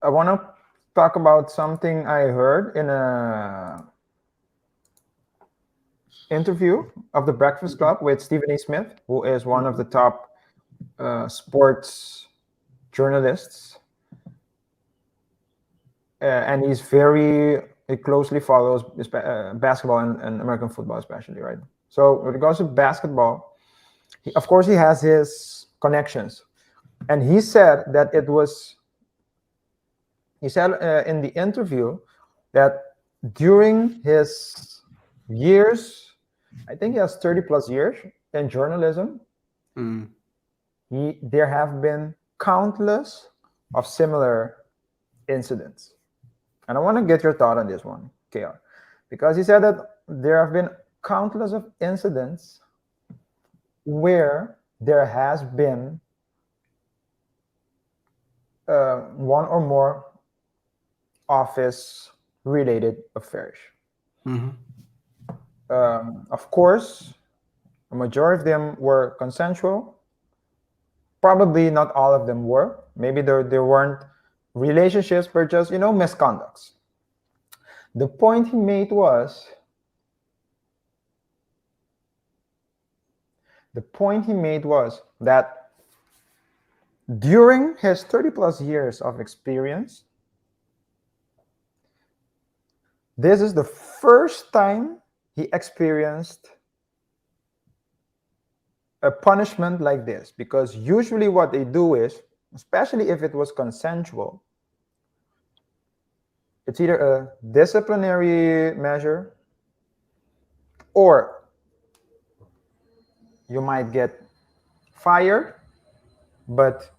I want to talk about something I heard in a interview of the Breakfast Club with Stephen A. Smith, who is one of the top sports journalists, and he closely follows basketball and American football, especially, right? So with regards to basketball, of course, he has his connections, and he said that it was. He said in the interview that during his years, I think he has 30 plus years in journalism, there have been countless of similar incidents. And I want to get your thought on this one, KR, because he said that there have been countless of incidents where there has been one or more office related affairs. Of course, a majority of them were consensual. Probably not all of them were. Maybe there weren't relationships, but just, misconducts. The point he made was that during his 30 plus years of experience, this is the first time he experienced a punishment like this, because usually what they do is, especially if it was consensual, it's either a disciplinary measure or you might get fired. But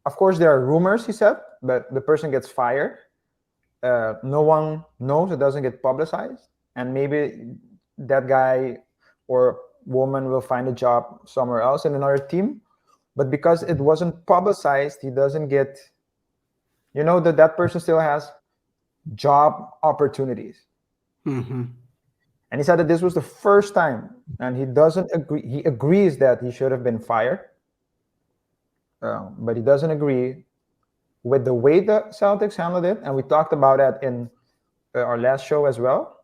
of course there are rumors, he said, but the person gets fired. No one knows, it doesn't get publicized, and maybe that guy or woman will find a job somewhere else in another team. But because it wasn't publicized, he doesn't get, that person still has job opportunities. And he said that this was the first time, and he doesn't agree. He agrees that he should have been fired, but he doesn't agree with the way the Celtics handled it. And we talked about that in our last show as well.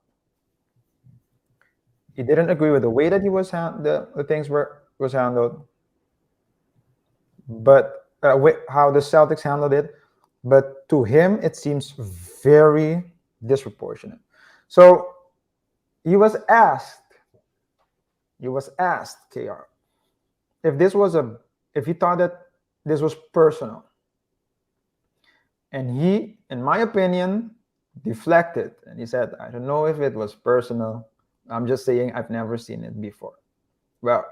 He didn't agree with the way that he was the things was handled, but with how the Celtics handled it. But to him, it seems very disproportionate. So he was asked, KR, if he thought that this was personal. And he, in my opinion, deflected. And he said, I don't know if it was personal. I'm just saying I've never seen it before. Well,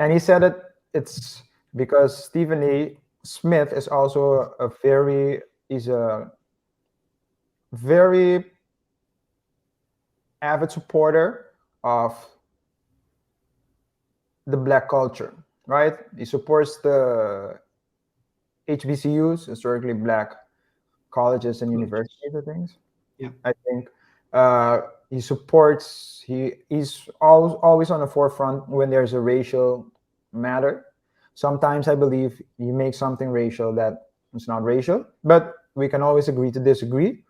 and he said that it's because Stephen A. Smith is also he's a very avid supporter of the Black culture, right? He supports the HBCUs, historically Black colleges and universities and things. Yeah. I think he's always on the forefront when there's a racial matter. Sometimes I believe you make something racial that it's not racial, but we can always agree to disagree.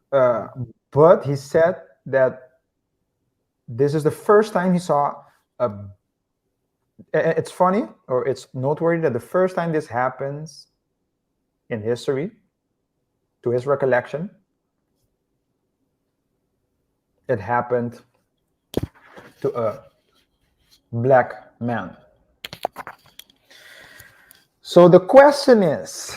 But he said that this is the first time he saw it's funny, or it's noteworthy, that the first time this happens in history, to his recollection, it happened to a Black man. So the question is,